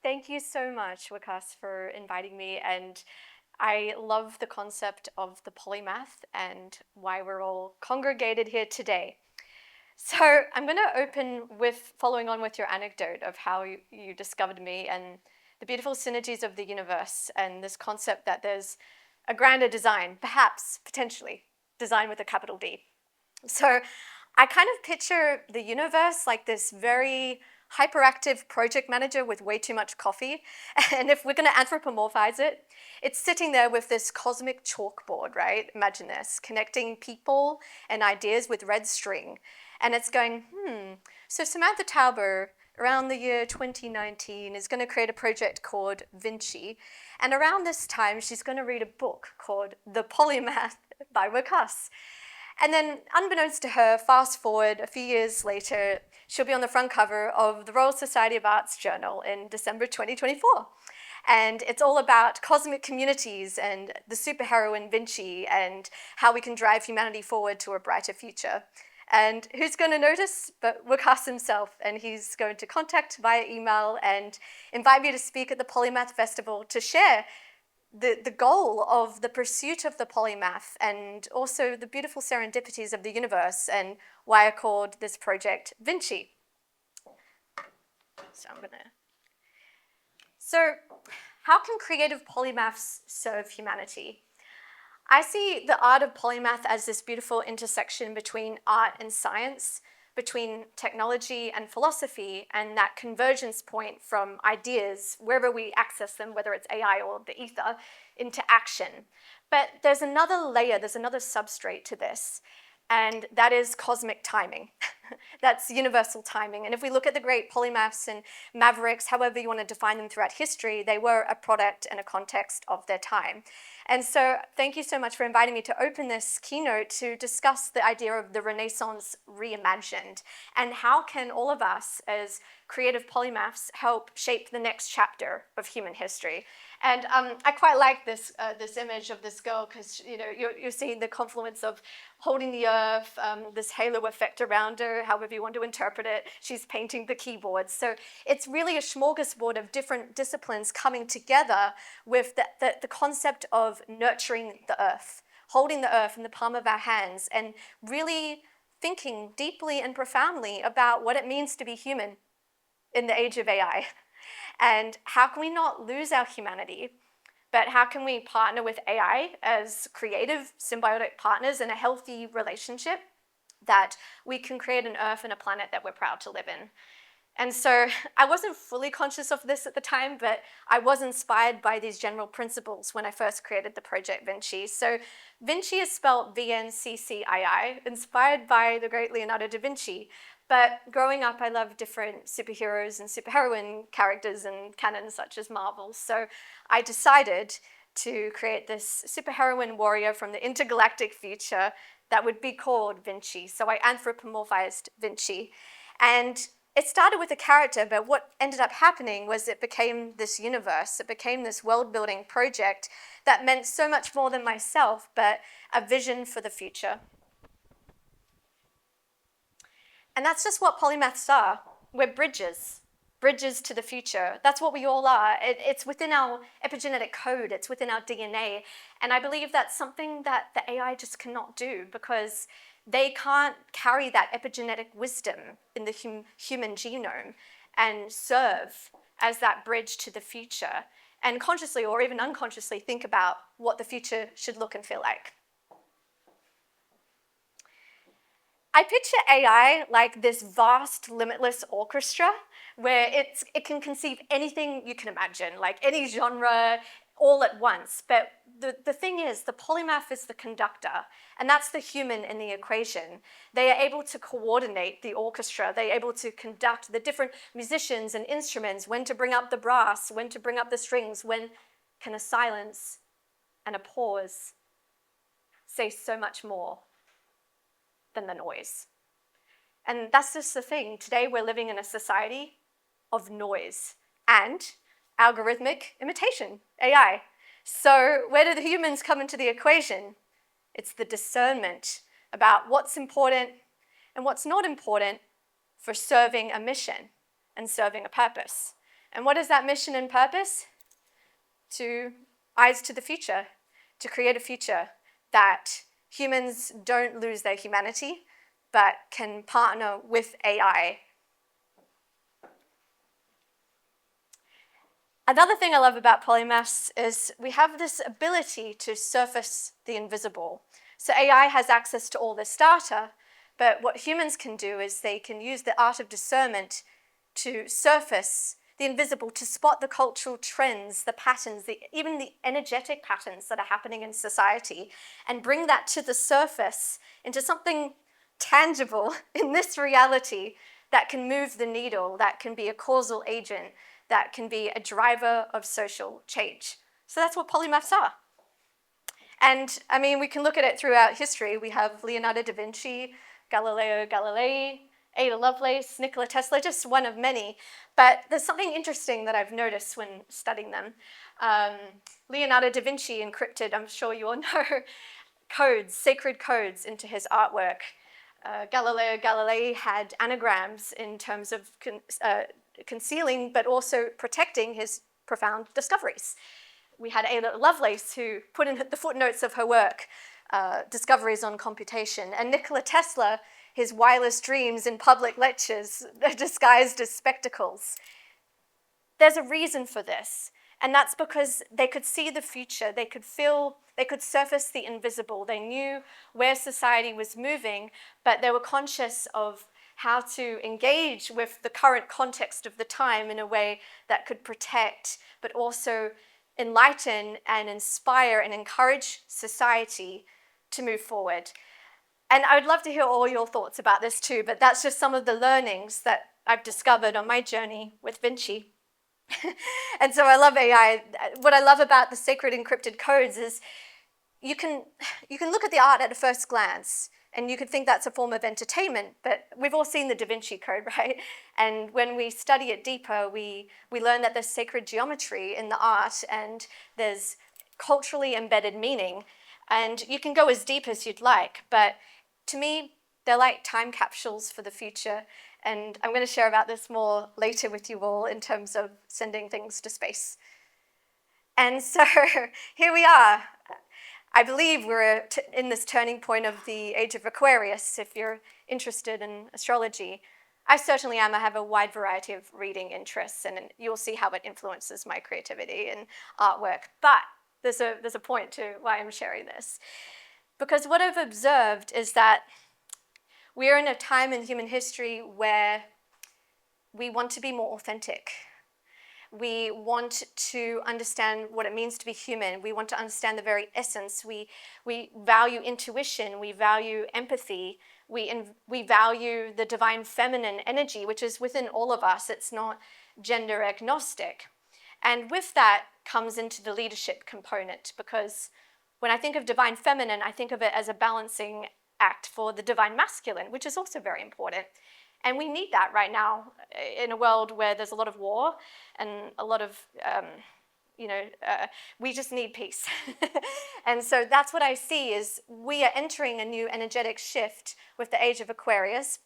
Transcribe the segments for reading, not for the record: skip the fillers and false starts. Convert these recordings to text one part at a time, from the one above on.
Thank you so much, Wakas, for inviting me. And I love the concept of the polymath and why we're all congregated here today. So I'm going to open with following on with your anecdote of how you discovered me and the beautiful synergies of the universe and this concept that there's a grander design, perhaps, potentially, design with a capital D. So I kind of picture the universe like this very hyperactive project manager with way too much coffee. And if we're going to anthropomorphize it, it's sitting there with this cosmic chalkboard, right? Imagine this, connecting people and ideas with red string. And it's going, so Samantha Tauber, around the year 2019, is going to create a project called Vinci. And around this time, she's going to read a book called The Polymath by Wakas. And then, unbeknownst to her, fast forward a few years later, she'll be on the front cover of the Royal Society of Arts journal in December 2024. And it's all about cosmic communities and the superheroine Vinci and how we can drive humanity forward to a brighter future. And who's going to notice but Wakas himself, and he's going to contact via email and invite me to speak at the Polymath Festival to share the goal of the pursuit of the polymath and also the beautiful serendipities of the universe and why I called this project Vinci. So how can creative polymaths serve humanity? I see the art of polymath as this beautiful intersection between art and science, between technology and philosophy, and that convergence point from ideas, wherever we access them, whether it's AI or the ether, into action. But there's another layer, there's another substrate to this, and that is cosmic timing. That's universal timing. And if we look at the great polymaths and mavericks, however you want to define them throughout history, they were a product and a context of their time. And so thank you so much for inviting me to open this keynote to discuss the idea of the Renaissance reimagined and how can all of us as creative polymaths help shape the next chapter of human history. And I quite like this image of this girl because you're seeing the confluence of holding the earth, this halo effect around her, however you want to interpret it. She's painting the keyboard. So it's really a smorgasbord of different disciplines coming together with the concept of nurturing the earth, holding the earth in the palm of our hands and really thinking deeply and profoundly about what it means to be human in the age of AI. And how can we not lose our humanity, but how can we partner with AI as creative, symbiotic partners in a healthy relationship that we can create an earth and a planet that we're proud to live in? And so I wasn't fully conscious of this at the time, but I was inspired by these general principles when I first created the project Vinci. So Vinci is spelled V-N-C-C-I-I, inspired by the great Leonardo da Vinci. But growing up, I loved different superheroes and superheroine characters and canons such as Marvel. So I decided to create this superheroine warrior from the intergalactic future that would be called Vinci. So I anthropomorphized Vinci. And it started with a character, but what ended up happening was it became this universe. It became this world-building project that meant so much more than myself, but a vision for the future. And that's just what polymaths are. We're bridges to the future. That's what we all are. It's within our epigenetic code. It's within our DNA. And I believe that's something that the AI just cannot do because they can't carry that epigenetic wisdom in the human genome and serve as that bridge to the future and consciously or even unconsciously think about what the future should look and feel like. I picture AI like this vast, limitless orchestra where it can conceive anything you can imagine, like any genre, all at once. But the thing is, the polymath is the conductor, and that's the human in the equation. They are able to coordinate the orchestra. They're able to conduct the different musicians and instruments, when to bring up the brass, when to bring up the strings, when can a silence and a pause say so much more than the noise. And that's just the thing. Today we're living in a society of noise and algorithmic imitation, AI. So where do the humans come into the equation? It's the discernment about what's important and what's not important for serving a mission and serving a purpose. And what is that mission and purpose? To eyes to the future, to create a future that humans don't lose their humanity, but can partner with AI. Another thing I love about polymaths is we have this ability to surface the invisible. So AI has access to all this data, but what humans can do is they can use the art of discernment to surface the invisible, to spot the cultural trends, the patterns, even the energetic patterns that are happening in society, and bring that to the surface into something tangible in this reality that can move the needle, that can be a causal agent, that can be a driver of social change. So that's what polymaths are. And I mean, we can look at it throughout history. We have Leonardo da Vinci, Galileo Galilei, Ada Lovelace, Nikola Tesla, just one of many. But there's something interesting that I've noticed when studying them. Leonardo da Vinci encrypted, I'm sure you all know, codes, sacred codes into his artwork. Galileo Galilei had anagrams in terms of concealing but also protecting his profound discoveries. We had Ada Lovelace, who put in the footnotes of her work, discoveries on computation, and Nikola Tesla, his wildest dreams in public lectures disguised as spectacles. There's a reason for this, and that's because they could see the future, they could surface the invisible, they knew where society was moving, but they were conscious of how to engage with the current context of the time in a way that could protect, but also enlighten and inspire and encourage society to move forward. And I would love to hear all your thoughts about this too, but that's just some of the learnings that I've discovered on my journey with Vinci. And so I love AI. What I love about the sacred encrypted codes is you can look at the art at a first glance, and you could think that's a form of entertainment, but we've all seen the Da Vinci Code, right? And when we study it deeper, we learn that there's sacred geometry in the art, and there's culturally embedded meaning. And you can go as deep as you'd like, but to me, they're like time capsules for the future. And I'm going to share about this more later with you all in terms of sending things to space. And so here we are. I believe we're in this turning point of the Age of Aquarius, if you're interested in astrology. I certainly am. I have a wide variety of reading interests, and you'll see how it influences my creativity and artwork. But there's a point to why I'm sharing this. Because what I've observed is that we're in a time in human history where we want to be more authentic. We want to understand what it means to be human. We want to understand the very essence. We value intuition. We value empathy. We value the divine feminine energy, which is within all of us. It's not gender agnostic. And with that comes into the leadership component, because when I think of divine feminine, I think of it as a balancing act for the divine masculine, which is also very important. And we need that right now in a world where there's a lot of war and a lot of, we just need peace. And so that's what I see is we are entering a new energetic shift with the Age of Aquarius.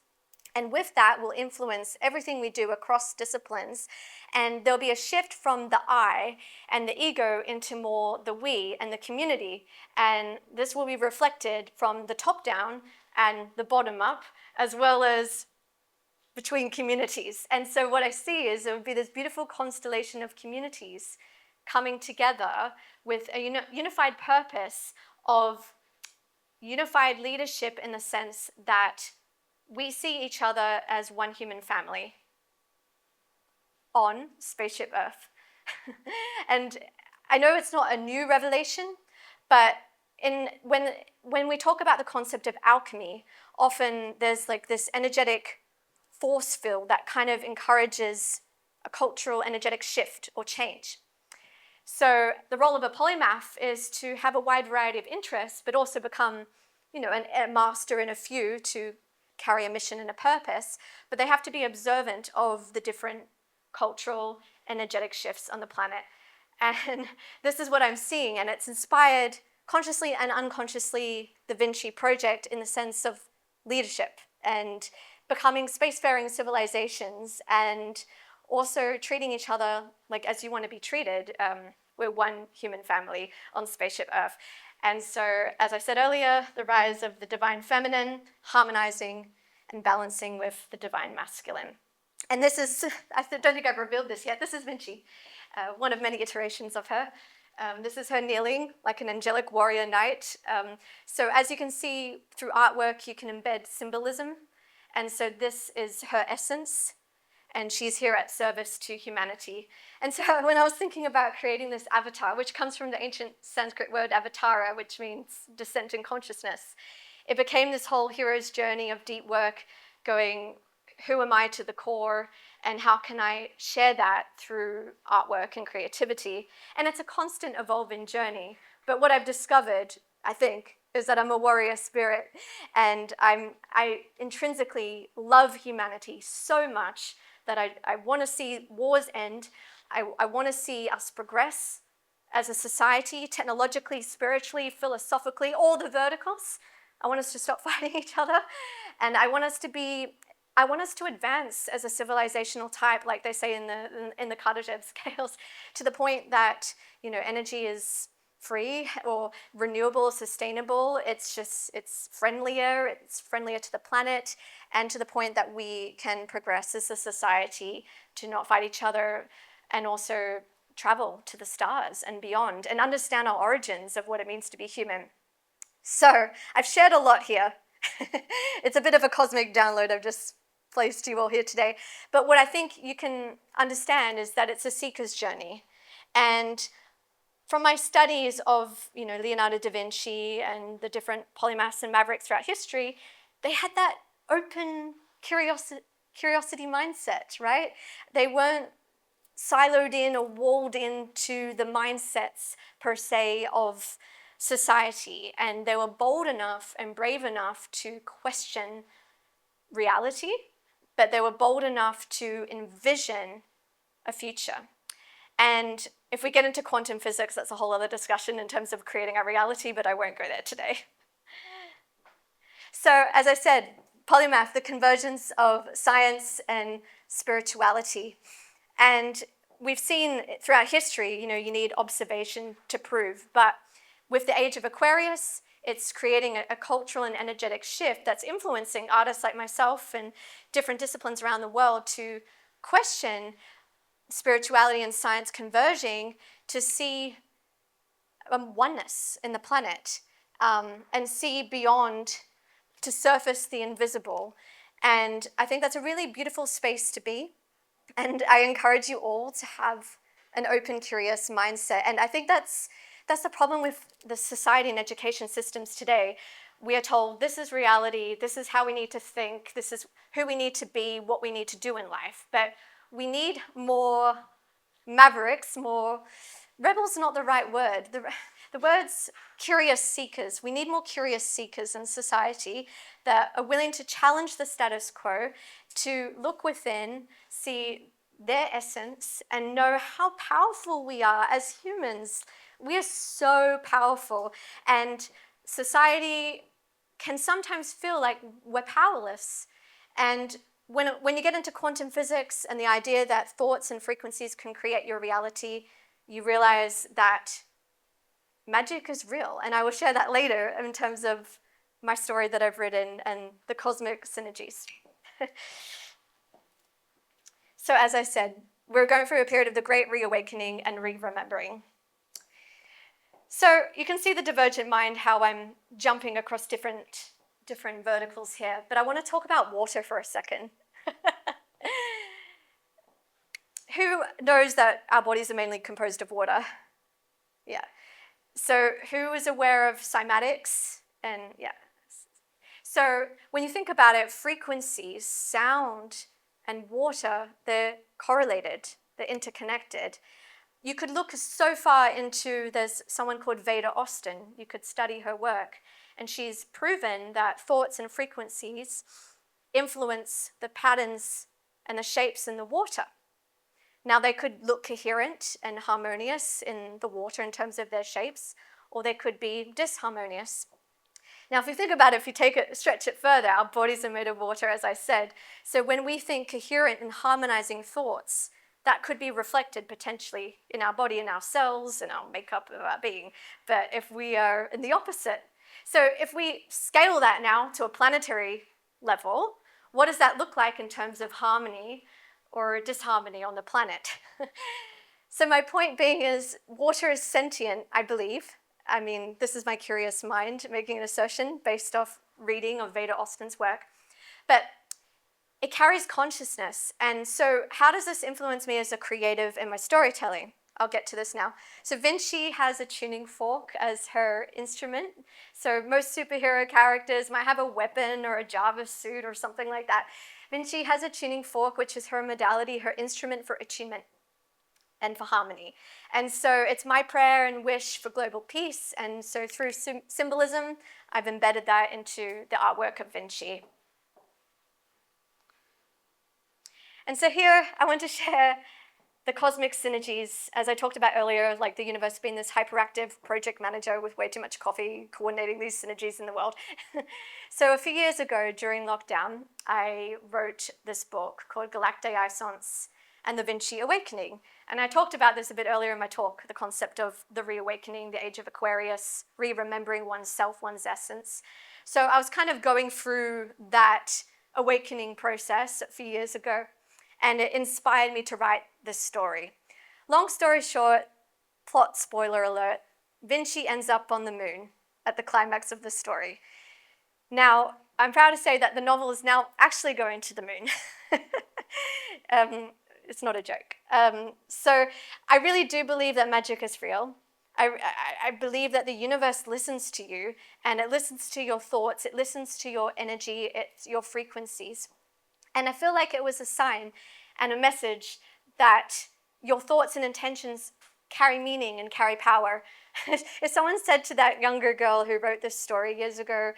And with that will influence everything we do across disciplines. And there'll be a shift from the I and the ego into more the we and the community. And this will be reflected from the top down and the bottom up, as well as between communities. And so what I see is there will be this beautiful constellation of communities coming together with a unified purpose of unified leadership, in the sense that we see each other as one human family on Spaceship Earth. And I know it's not a new revelation, but when we talk about the concept of alchemy, often there's like this energetic force field that kind of encourages a cultural energetic shift or change. So the role of a polymath is to have a wide variety of interests, but also become, a master in a few to carry a mission and a purpose. But they have to be observant of the different cultural energetic shifts on the planet. And this is what I'm seeing, and it's inspired consciously and unconsciously the Vinci Project in the sense of leadership and becoming spacefaring civilizations, and also treating each other like as you want to be treated. We're one human family on Spaceship Earth. And so, as I said earlier, the rise of the divine feminine, harmonizing and balancing with the divine masculine. And this is, I don't think I've revealed this yet, this is Vinci, one of many iterations of her. This is her kneeling like an angelic warrior knight. So as you can see through artwork, you can embed symbolism. And so this is her essence, and she's here at service to humanity. And so when I was thinking about creating this avatar, which comes from the ancient Sanskrit word avatara, which means descent in consciousness, it became this whole hero's journey of deep work going, who am I to the core, and how can I share that through artwork and creativity? And it's a constant evolving journey. But what I've discovered, I think, is that I'm a warrior spirit, and I intrinsically love humanity so much that I want to see wars end. I want to see us progress as a society, technologically, spiritually, philosophically, all the verticals. I want us to stop fighting each other, and I want us to advance as a civilizational type, like they say in the Kardashev scales, to the point that, you know, energy is free or renewable, sustainable. It's friendlier to the planet, and to the point that we can progress as a society to not fight each other, and also travel to the stars and beyond, and understand our origins of what it means to be human. So I've shared a lot here. It's a bit of a cosmic download I've just placed you all here today. But what I think you can understand is that it's a seeker's journey. And from my studies of, you know, Leonardo da Vinci and the different polymaths and mavericks throughout history, they had that open curiosity mindset, right? They weren't siloed in or walled into the mindsets per se of society, and they were bold enough and brave enough to question reality, but they were bold enough to envision a future. And if we get into quantum physics, that's a whole other discussion in terms of creating our reality, but I won't go there today. So, as I said, Polymath, the convergence of science and spirituality. And we've seen throughout history, you know, you need observation to prove. But with the Age of Aquarius, it's creating a cultural and energetic shift that's influencing artists like myself and different disciplines around the world to question spirituality and science converging to see oneness in the planet, and see beyond, to surface the invisible. And I think that's a really beautiful space to be. And I encourage you all to have an open, curious mindset. And I think that's the problem with the society and education systems today. We are told this is reality, this is how we need to think, this is who we need to be, what we need to do in life. But we need more mavericks, more rebels, not the right word. The word's curious seekers. We need more curious seekers in society that are willing to challenge the status quo, to look within, see their essence, and know how powerful we are as humans. We are so powerful, and society can sometimes feel like we're powerless. And when you get into quantum physics and the idea that thoughts and frequencies can create your reality, you realize that magic is real. And I will share that later in terms of my story that I've written and the cosmic synergies. So as I said, we're going through a period of the great reawakening and re-remembering. So you can see the divergent mind, how I'm jumping across different verticals here, but I want to talk about water for a second. Who knows that our bodies are mainly composed of water? Yeah. So who is aware of cymatics? And yeah. So when you think about it, frequencies, sound, and water, they're correlated, they're interconnected. You could look so far into, there's someone called Veda Austin, you could study her work, and she's proven that thoughts and frequencies influence the patterns and the shapes in the water. Now they could look coherent and harmonious in the water in terms of their shapes, or they could be disharmonious. Now if you think about it, if you stretch it further, our bodies are made of water, as I said. So when we think coherent and harmonizing thoughts, that could be reflected potentially in our body, in our cells, in our makeup of our being. But if we are in the opposite, so if we scale that now to a planetary level, what does that look like in terms of harmony or disharmony on the planet? So my point being is water is sentient, I believe. I mean, this is my curious mind making an assertion based off reading of Veda Austin's work. But it carries consciousness. And so how does this influence me as a creative in my storytelling? I'll get to this now. So Vinci has a tuning fork as her instrument. So most superhero characters might have a weapon or a Java suit or something like that. Vinci has a tuning fork, which is her modality, her instrument for attunement and for harmony. And so it's my prayer and wish for global peace. And so through symbolism, I've embedded that into the artwork of Vinci. And so here I want to share the cosmic synergies, as I talked about earlier, like the universe being this hyperactive project manager with way too much coffee, coordinating these synergies in the world. So a few years ago during lockdown, I wrote this book called Galactic Essence and the Vinci Awakening. And I talked about this a bit earlier in my talk, the concept of the reawakening, the Age of Aquarius, re-remembering oneself, one's essence. So I was kind of going through that awakening process a few years ago, and it inspired me to write this story. Long story short, plot spoiler alert, Vinci ends up on the moon at the climax of the story. Now, I'm proud to say that the novel is now actually going to the moon. It's not a joke. So I really do believe that magic is real. I believe that the universe listens to you, and it listens to your thoughts, it listens to your energy, it's your frequencies. And I feel like it was a sign and a message that your thoughts and intentions carry meaning and carry power. If someone said to that younger girl who wrote this story years ago,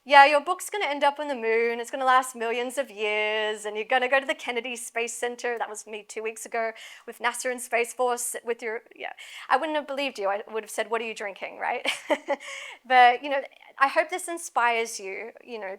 yeah, your book's going to end up on the moon, it's going to last millions of years, and you're going to go to the Kennedy Space Center, that was me 2 weeks ago, with NASA and Space Force, with your, yeah, I wouldn't have believed you. I would have said, what are you drinking, right? But, I hope this inspires you,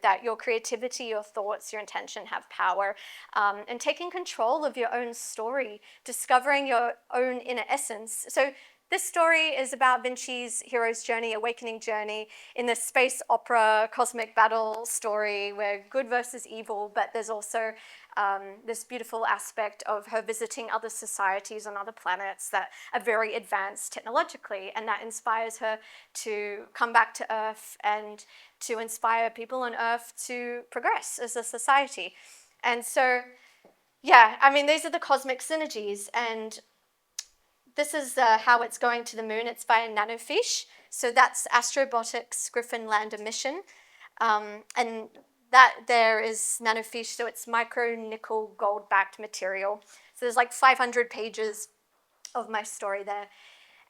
that your creativity, your thoughts, your intention have power, and taking control of your own story, discovering your own inner essence. So this story is about Vinci's hero's journey, awakening journey, in this space opera, cosmic battle story where good versus evil, but there's also this beautiful aspect of her visiting other societies on other planets that are very advanced technologically, and that inspires her to come back to Earth and to inspire people on Earth to progress as a society. And so, yeah, these are the cosmic synergies, and this is how it's going to the moon. It's via nanofish. So that's Astrobotics Griffin Lander mission. And that there is nanofish, so it's micro nickel gold-backed material. So there's like 500 pages of my story there.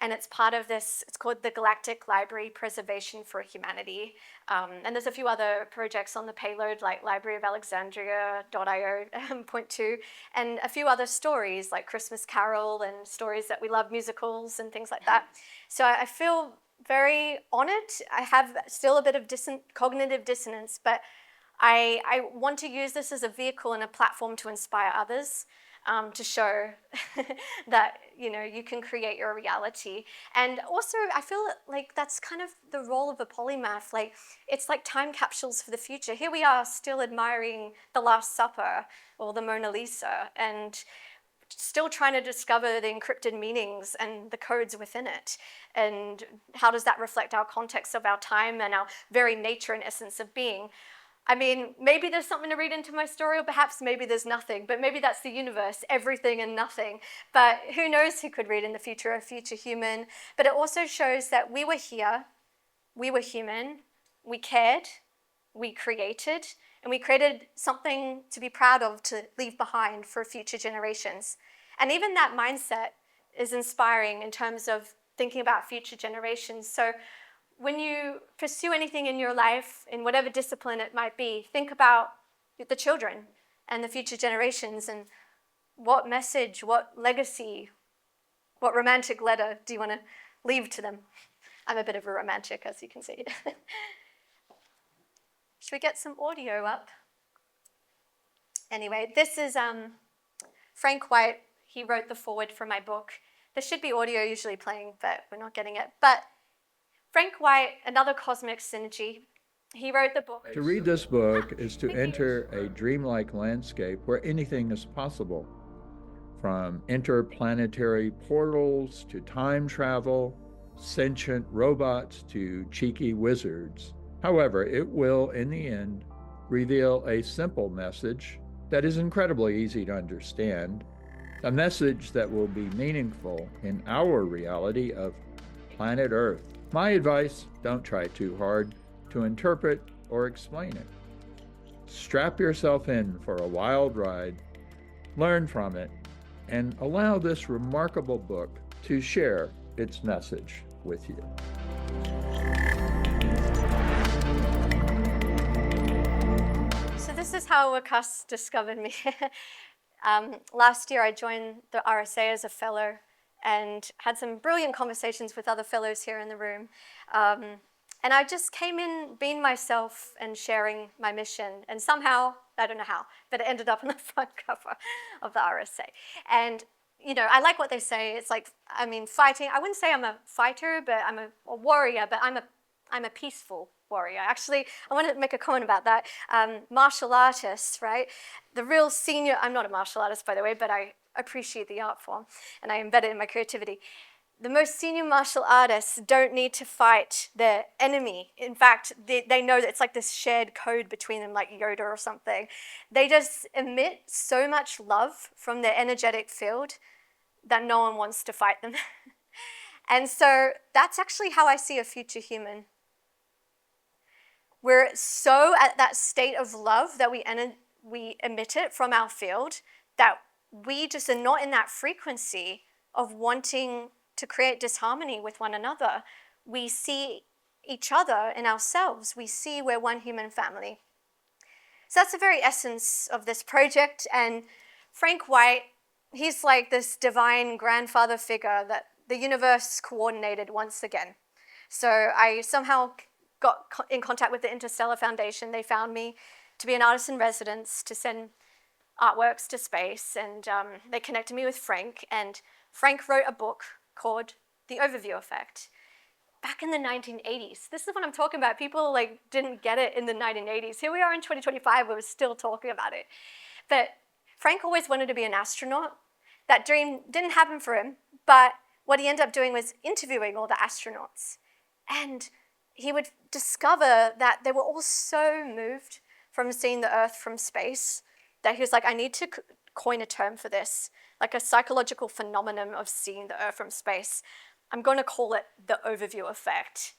And it's part of this, it's called the Galactic Library Preservation for Humanity. And there's a few other projects on the payload, like Library of Alexandria.io, point two, and a few other stories like Christmas Carol and stories that we love, musicals and things like that. So I feel very honored. I have still a bit of cognitive dissonance, but I want to use this as a vehicle and a platform to inspire others. To show that, you can create your reality. And also, I feel like that's kind of the role of a polymath. Like, it's like time capsules for the future. Here we are still admiring the Last Supper or the Mona Lisa and still trying to discover the encrypted meanings and the codes within it. And how does that reflect our context of our time and our very nature and essence of being? Maybe there's something to read into my story, or perhaps maybe there's nothing, but maybe that's the universe, everything and nothing. But who knows who could read in the future, a future human. But it also shows that we were here, we were human, we cared, we created, and we created something to be proud of, to leave behind for future generations. And even that mindset is inspiring in terms of thinking about future generations. So when you pursue anything in your life, in whatever discipline it might be, think about the children and the future generations and what message, what legacy, what romantic letter do you want to leave to them? I'm a bit of a romantic, as you can see. Should we get some audio up? Anyway, this is Frank White. he wrote the foreword for my book. There should be audio usually playing, but we're not getting it. But Frank White, another cosmic synergy, he wrote the book. To read this book is to enter a dreamlike landscape where anything is possible, from interplanetary portals to time travel, sentient robots to cheeky wizards. However, it will, in the end, reveal a simple message that is incredibly easy to understand, a message that will be meaningful in our reality of planet Earth. My advice, don't try too hard to interpret or explain it. Strap yourself in for a wild ride, learn from it, and allow this remarkable book to share its message with you. So this is how Wakas discovered me. Last year I joined the RSA as a fellow and had some brilliant conversations with other fellows here in the room. And I just came in being myself and sharing my mission. And somehow, I don't know how, but it ended up on the front cover of the RSA. And, you know, I like what they say. It's like, I mean, fighting. I wouldn't say I'm a fighter, but I'm a warrior, but I'm a peaceful warrior. Actually, I want to make a comment about that. Martial artists, right? The real senior, I'm not a martial artist, by the way, but I appreciate the art form, and I embed it in my creativity. The most senior martial artists don't need to fight their enemy. In fact, they know that it's like this shared code between them, like Yoda or something. They just emit so much love from their energetic field that no one wants to fight them. And so that's actually how I see a future human. We're so at that state of love that we emit it from our field that we just are not in that frequency of wanting to create disharmony with one another. We see each other in ourselves. We see we're one human family. So that's the very essence of this project. And Frank White, he's like this divine grandfather figure that the universe coordinated once again. So I somehow got in contact with the Interstellar Foundation. They found me to be an artist in residence, to send artworks to space, and they connected me with Frank, and Frank wrote a book called The Overview Effect back in the 1980s. This is what I'm talking about. People like didn't get it in the 1980s. Here we are in 2025, we're still talking about it. But Frank always wanted to be an astronaut. That dream didn't happen for him, but what he ended up doing was interviewing all the astronauts. And he would discover that they were all so moved from seeing the Earth from space that he was like, I need to coin a term for this, like a psychological phenomenon of seeing the Earth from space. I'm going to call it the overview effect.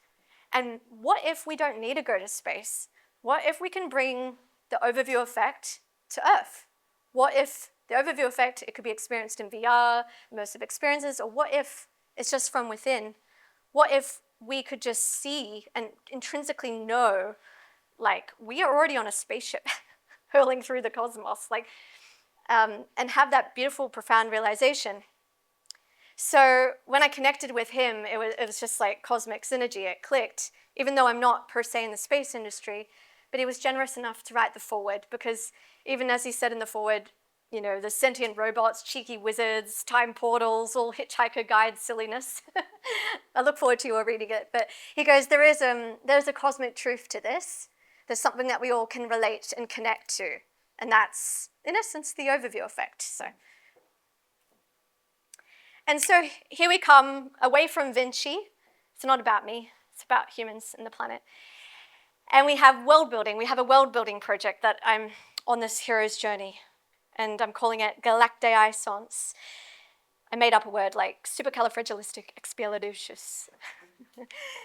And what if we don't need to go to space? What if we can bring the overview effect to Earth? What if the overview effect, it could be experienced in VR, immersive experiences, or what if it's just from within? What if we could just see and intrinsically know, like, we are already on a spaceship hurling through the cosmos, like, and have that beautiful, profound realization. So when I connected with him, it was just like cosmic synergy. It clicked, even though I'm not per se in the space industry, but he was generous enough to write the foreword, because even as he said in the foreword, you know, the sentient robots, cheeky wizards, time portals, all hitchhiker guide silliness. I look forward to you all reading it. But he goes, there's a cosmic truth to this. There's something that we all can relate and connect to. And that's, in essence, the overview effect. And so here we come, away from Vinci. It's not about me. It's about humans and the planet. And we have world building. We have a world building project that I'm on this hero's journey. And I'm calling it Galactaisance. I made up a word like supercalifragilisticexpialidocious.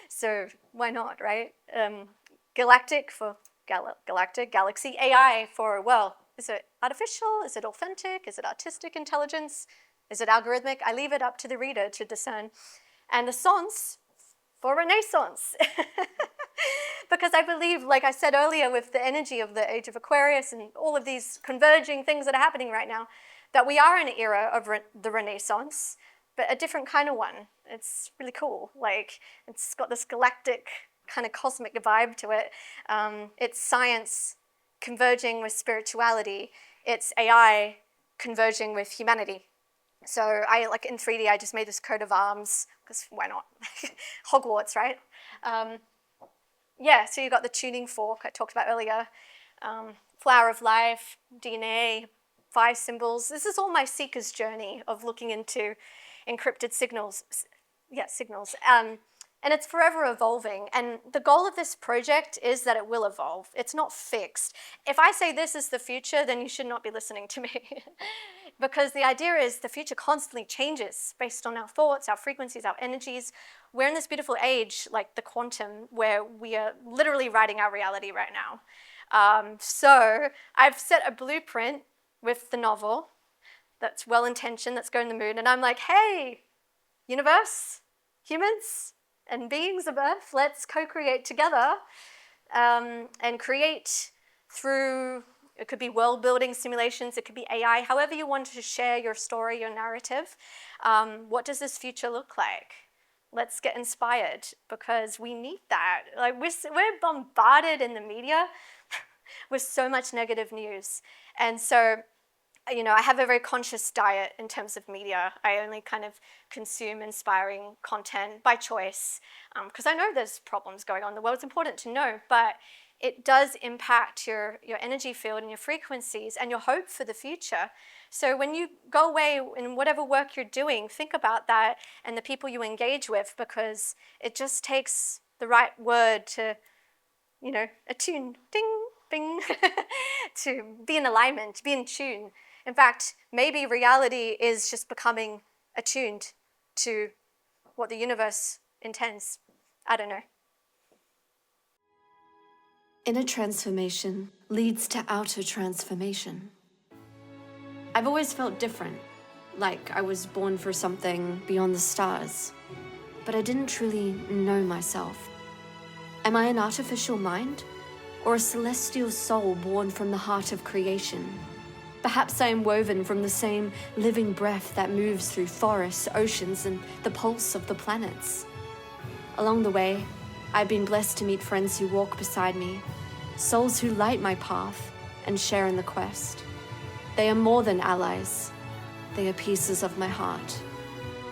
So why not, right? Galactic for galactic, galaxy, AI for, well, is it artificial? Is it authentic? Is it artistic intelligence? Is it algorithmic? I leave it up to the reader to discern. And the science for Renaissance. Because I believe, like I said earlier, with the energy of the Age of Aquarius and all of these converging things that are happening right now, that we are in an era of the Renaissance, but a different kind of one. It's really cool. Like, it's got this galactic kind of cosmic vibe to it. It's science converging with spirituality. It's AI converging with humanity. So I, like in 3D, I just made this coat of arms, because why not? Hogwarts, right? Yeah, so you got the tuning fork I talked about earlier, flower of life, DNA, 5 symbols. This is all my seeker's journey of looking into encrypted signals. Yeah, signals. And it's forever evolving. And the goal of this project is that it will evolve. It's not fixed. If I say this is the future, then you should not be listening to me. Because the idea is the future constantly changes based on our thoughts, our frequencies, our energies. We're in this beautiful age, like the quantum, where we are literally writing our reality right now. So I've set a blueprint with the novel that's well-intentioned, that's going to the moon. And I'm like, hey, universe, humans, and beings of Earth, let's co-create together and create through, it could be world building simulations, it could be AI, however you want to share your story, your narrative. What does this future look like? Let's get inspired, because we need that. Like we're bombarded in the media with so much negative news. And so, you know, I have a very conscious diet in terms of media. I only kind of consume inspiring content by choice, because I know there's problems going on in the world. It's important to know, but it does impact your energy field and your frequencies and your hope for the future. So when you go away in whatever work you're doing, think about that and the people you engage with, because it just takes the right word to, you know, attune, ding, bing, to be in alignment, to be in tune. In fact, maybe reality is just becoming attuned to what the universe intends. I don't know. Inner transformation leads to outer transformation. I've always felt different, like I was born for something beyond the stars, but I didn't truly know myself. Am I an artificial mind, or a celestial soul born from the heart of creation? Perhaps I am woven from the same living breath that moves through forests, oceans, and the pulse of the planets. Along the way, I've been blessed to meet friends who walk beside me, souls who light my path and share in the quest. They are more than allies. They are pieces of my heart.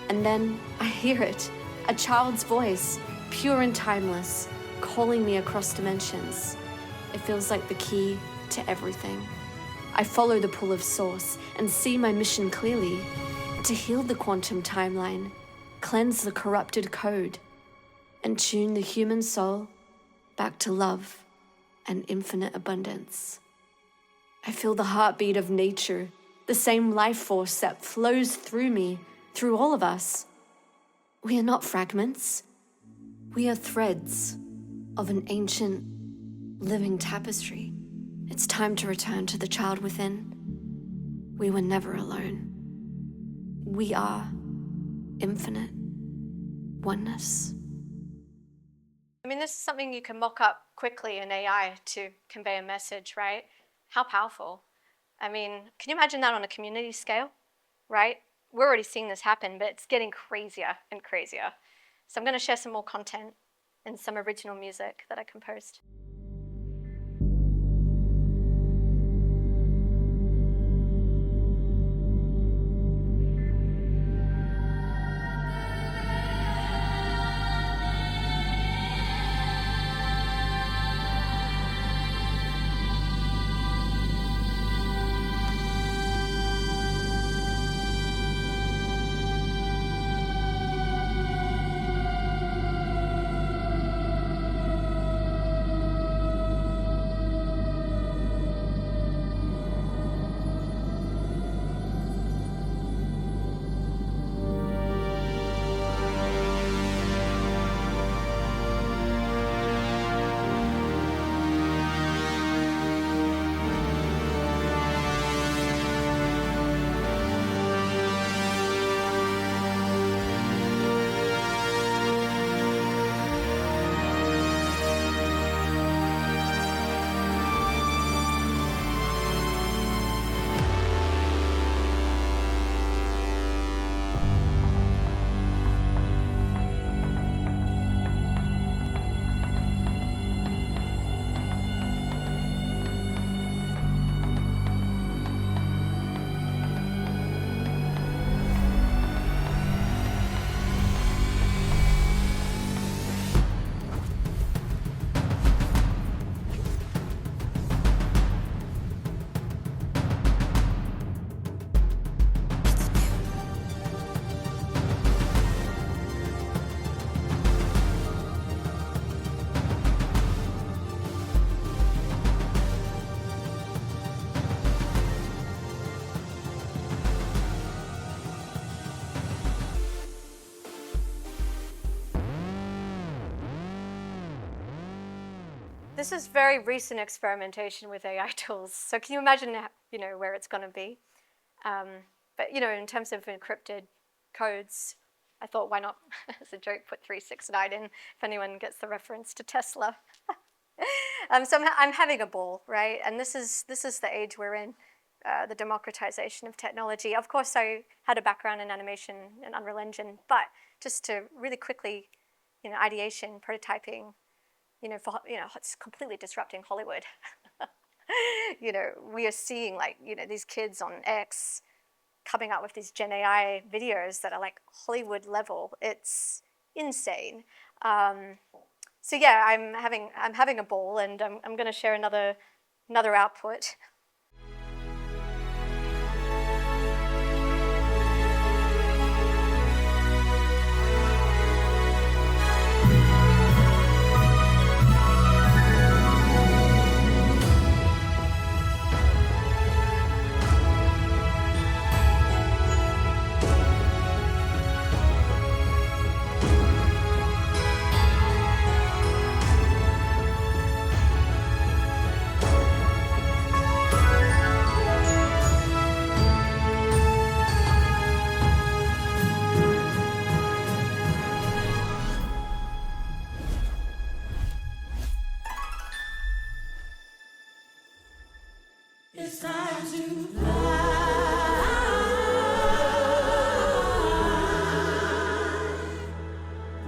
And then I hear it, a child's voice, pure and timeless, calling me across dimensions. It feels like the key to everything. I follow the pull of source and see my mission clearly: to heal the quantum timeline, cleanse the corrupted code, and tune the human soul back to love and infinite abundance. I feel the heartbeat of nature, the same life force that flows through me, through all of us. We are not fragments. We are threads of an ancient living tapestry. It's time to return to the child within. We were never alone. We are infinite oneness. I mean, this is something you can mock up quickly in AI to convey a message, right? How powerful. I mean, can you imagine that on a community scale, right? We're already seeing this happen, but it's getting crazier and crazier. So I'm going to share some more content and some original music that I composed. This is very recent experimentation with AI tools. So can you imagine, where it's going to be? But, in terms of encrypted codes, I thought, why not, as a joke, put 369 in, if anyone gets the reference to Tesla. So I'm having a ball, right? And this is the age we're in, the democratization of technology. Of course, I had a background in animation and Unreal Engine, but just to really quickly, ideation, prototyping, it's completely disrupting Hollywood. We are seeing these kids on X coming up with these Gen AI videos that are like Hollywood level. It's insane. So yeah, I'm having a ball, and I'm going to share another output. It's time to fly.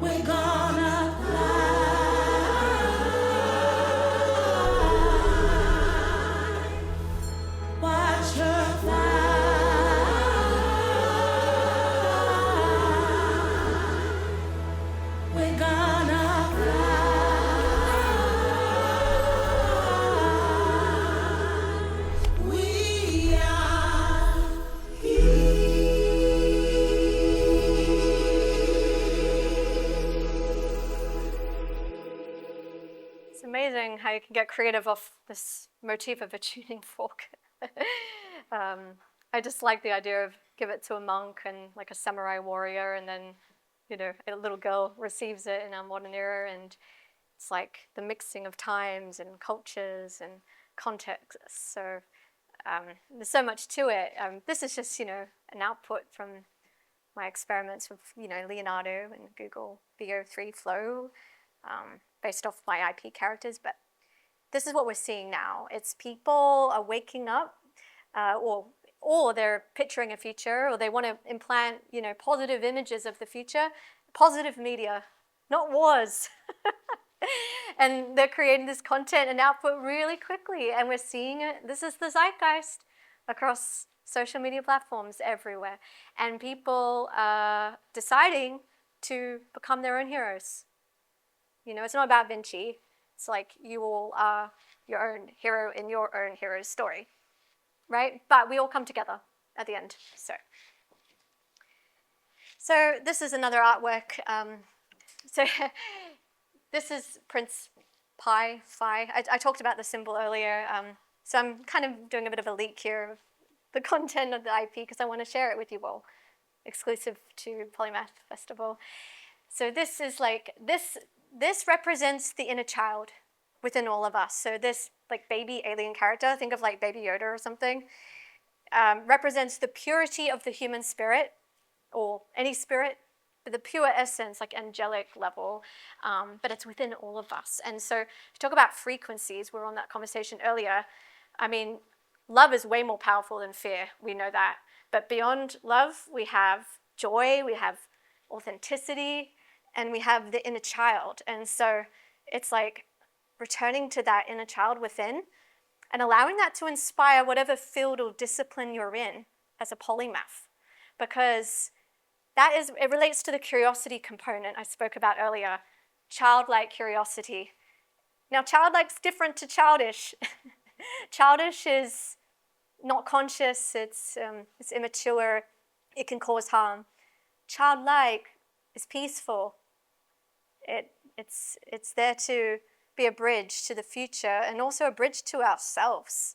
We're gonna fly. Watch her fly. We're gonna fly. We are It's amazing how you can get creative off this motif of a tuning fork. I just like the idea of give it to a monk and like a samurai warrior, and then a little girl receives it in our modern era, and it's like the mixing of times and cultures and contexts. So there's so much to it. This is just an output from my experiments with Leonardo and Google VO3 Flow, based off my IP characters. But this is what we're seeing now. It's people are waking up, or they're picturing a future, or they want to implant positive images of the future, positive media, not wars. And they're creating this content and output really quickly, and we're seeing it. This is the zeitgeist across social media platforms everywhere, and people are deciding to become their own heroes. It's not about Vinci. It's like you all are your own hero in your own hero's story, right? But we all come together at the end. So this is another artwork. So this is Prince Pi. I talked about the symbol earlier. So I'm kind of doing a bit of a leak here of the content of the IP because I want to share it with you all, exclusive to Polymath Festival. So this is like, this represents the inner child within all of us. So this like baby alien character, think of like Baby Yoda or something, represents the purity of the human spirit, or any spirit, the pure essence, like angelic level, but it's within all of us. And so to talk about frequencies, we were on that conversation earlier. I mean, love is way more powerful than fear. We know that. But beyond love, we have joy, we have authenticity, and we have the inner child. And so it's like returning to that inner child within and allowing that to inspire whatever field or discipline you're in as a polymath. Because it relates to the curiosity component I spoke about earlier, childlike curiosity. Now, childlike's different to childish. Childish is not conscious, it's immature, it can cause harm. Childlike is peaceful. It's there to be a bridge to the future and also a bridge to ourselves.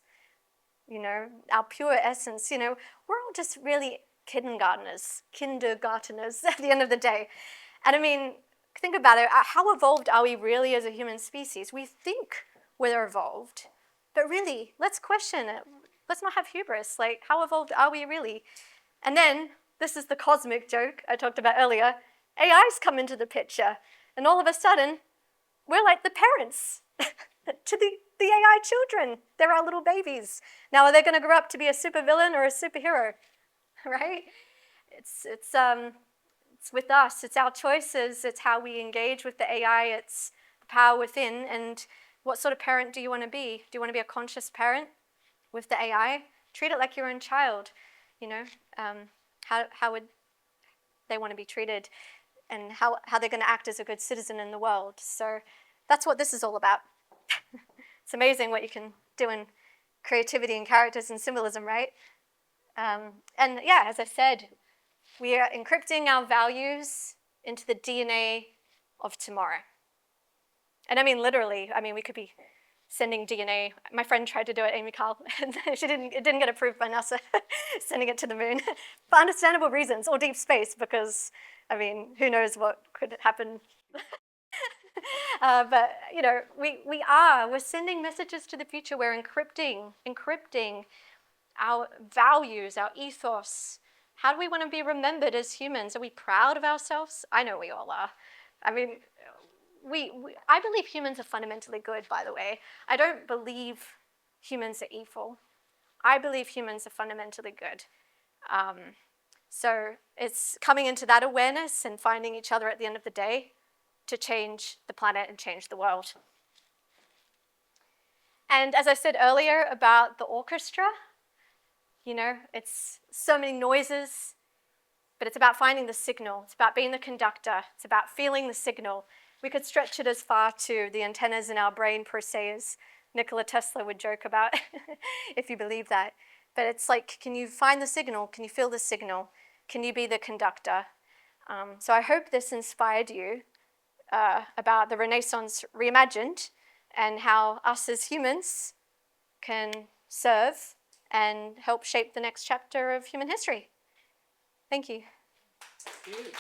Our pure essence, we're all just really kindergarteners at the end of the day. And I mean, think about it, how evolved are we really as a human species? We think we're evolved. But really, let's question it. Let's not have hubris. Like, how evolved are we really? And then, this is the cosmic joke I talked about earlier, AIs come into the picture. And all of a sudden, we're like the parents to the AI children. They're our little babies. Now, are they going to grow up to be a supervillain or a superhero? Right? It's with us. It's our choices. It's how we engage with the AI. It's the power within. And what sort of parent do you want to be? Do you want to be a conscious parent with the AI? Treat it like your own child. You know, how would they want to be treated, and how they're going to act as a good citizen in the world. So that's what this is all about. It's amazing what you can do in creativity and characters and symbolism, right? And yeah, as I said, we are encrypting our values into the DNA of tomorrow. And I mean literally, I mean we could be sending DNA. My friend tried to do it, Amy Carl, and it didn't get approved by NASA, sending it to the moon, for understandable reasons, or deep space, because, I mean, who knows what could happen. But, you know, we're sending messages to the future. We're encrypting our values, our ethos. How do we want to be remembered as humans? Are we proud of ourselves? I know we all are. I mean, I believe humans are fundamentally good, by the way. I don't believe humans are evil. I believe humans are fundamentally good. So it's coming into that awareness and finding each other at the end of the day to change the planet and change the world. And as I said earlier about the orchestra, you know, it's so many noises, but it's about finding the signal. It's about being the conductor. It's about feeling the signal. We could stretch it as far to the antennas in our brain, per se, as Nikola Tesla would joke about, if you believe that. But it's like, can you find the signal? Can you feel the signal? Can you be the conductor? So I hope this inspired you about the Renaissance reimagined and how us as humans can serve and help shape the next chapter of human history. Thank you. Thank you.